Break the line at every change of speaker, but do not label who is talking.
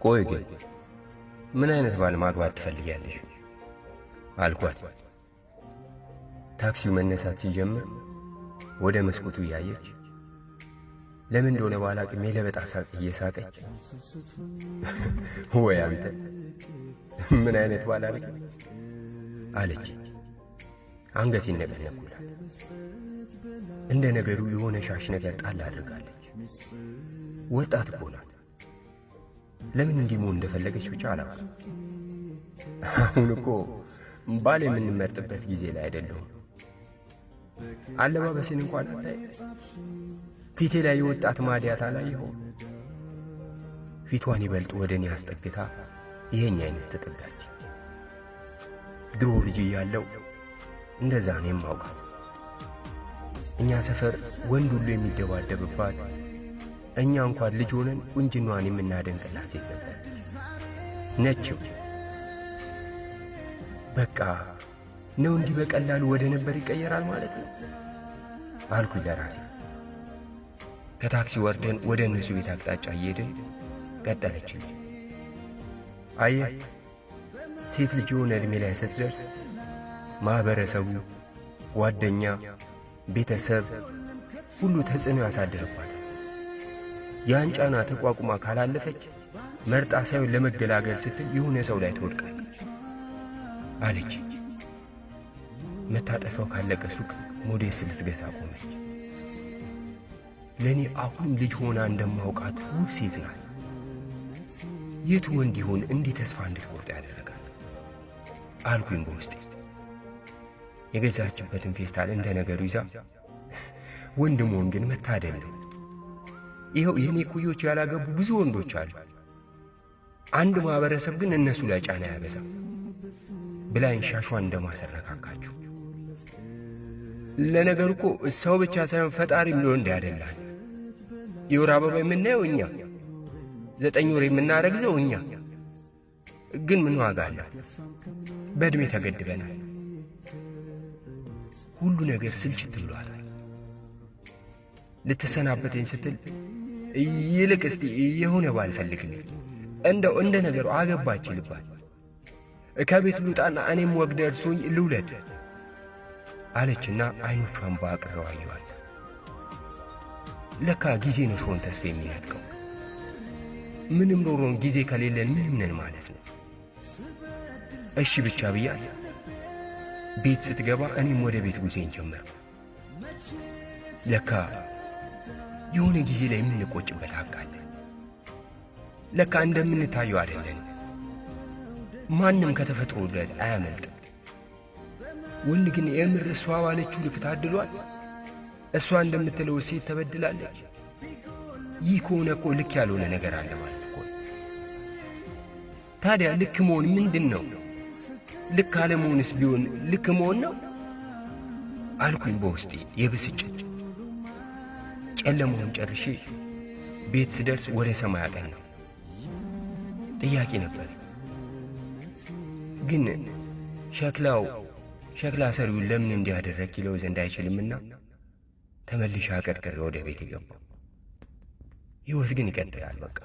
ቆይ ግን ምን አይነት ባል ማግባት ትፈልጊያለሽ አልኳት። ታክሲው መነሳት ሲጀምር ወደ መስኮቱ እያየች ለምን እንደሆነ ባላቅም የለበጣ ሳቅ እየሳቀች ወይ አንተ ምን አይነት ባል አለች። አንገቴን ነቀነቅኩላት። እንደ ነገሩ የሆነ ሻሽ ነገር ጣል አድርጋለች። ወጣት እኮ ናት። ለምን እንዲህ መሆን እንደፈለገች ብቻ አላውቅም። አሁን እኮ ባል የምንመርጥበት ጊዜ ላይ አይደለሁም። አለባበስን እንኳን አታይ። ፊቴ ላይ የወጣት ማዲያት አላየኸውም? ፊቷን ይበልጥ ወደ እኔ አስጠግታ ይሄኝ አይነት ተጠጋች። ድሮ ልጅ እያለሁ እንደዛ ነው የማውቃት። እኛ ሰፈር ወንድ ሁሉ የሚደባደብባት፣ እኛ እንኳን ልጅ ሆነን ቁንጅናዋን የምናደንቅላት ሴት ነበር። ነችው በቃ ነው እንዲህ በቀላሉ ወደ ነበር ይቀየራል ማለት ነው አልኩኝ ለራሴ። ከታክሲ ወርደን ወደ እነሱ ቤት አቅጣጫ እየሄድን ቀጠለችልኝ። አየህ ሴት ልጅ የሆነ ዕድሜ ላይ ስትደርስ ማኅበረሰቡ፣ ጓደኛ፣ ቤተሰብ ሁሉ ተጽዕኖ ያሳድርባታል። ያን ጫና ተቋቁማ ካላለፈች መርጣ ሳይሆን ለመገላገል ስትል የሆነ ሰው ላይ ትወድቃለች አለች። መታጠፊያው ካለቀ ሱቅ ሞዴስ ልትገዛ ቆመች። ለእኔ አሁንም ልጅ ሆና እንደማውቃት ውብ ሴት ናት። የቱ ወንድ ይሆን እንዲህ ተስፋ እንድትቆርጥ ያደረጋት አልኩኝ በውስጤ። የገዛችበትን ፌስታል እንደ ነገሩ ይዛ ወንድ መሆን ግን መታደል ነው። ይኸው የእኔ ኩዮች ያላገቡ ብዙ ወንዶች አሉ። አንድ ማኅበረሰብ ግን እነሱ ላይ ጫና ያበዛ ብላኝ ሻሿን እንደማሰረካካችሁ። ለነገሩ እኮ ሰው ብቻ ሳይሆን ፈጣሪም ነው እንዲያደላል። የወር አበባ የምናየው እኛ፣ 9 ወር የምናረግዘው እኛ። ግን ምን ዋጋ አለው? በዕድሜ ተገድበናል። ሁሉ ነገር ስልችት ብሏታል። ልትሰናበተኝ ስትል ይልቅ እስቲ የሆነ ባል ፈልግልኝ፣ እንደው እንደ ነገሩ አገባች ልባል፣ ከቤት ልውጣና እኔም ወግ ደርሶኝ ልውለድ አለችና አይኖቿን በአቅረው አየኋት። ለካ ጊዜ ነው ሰውን ተስፋ የሚነጥቀው። ምንም ኖሮን ጊዜ ከሌለን ምንም ነን ማለት ነው። እሺ ብቻ ብያት ቤት ስትገባ እኔም ወደ ቤት ጉዞዬን ጀመርኩ። ለካ የሆነ ጊዜ ላይ የምንቆጭበት አቃለ። ለካ እንደምንታየው አይደለን። ማንም ከተፈጥሮ ውደት አያመልጥም። ወንድ ግን የምር እሷ ባለችው ልክ ታድሏል። እሷ እንደምትለው ሴት ተበድላለች። ይህ ከሆነ እኮ ልክ ያልሆነ ነገር አለ ማለት እኮ። ታዲያ ልክ መሆን ምንድን ነው? ልክ አለመሆንስ ቢሆን ልክ መሆን ነው አልኩኝ በውስጤ የብስጭት። ጨለማውን ጨርሼ ቤት ስደርስ ወደ ሰማይ አቀናሁ። ጥያቄ ነበር ግን ሸክላ ሰሪውን ለምን እንዲያደረግ ይለው ዘንድ አይችልምና ተመልሼ አቀርቅሬ ወደ ቤት የገባው። ሕይወት ግን ይቀጥላል በቃ።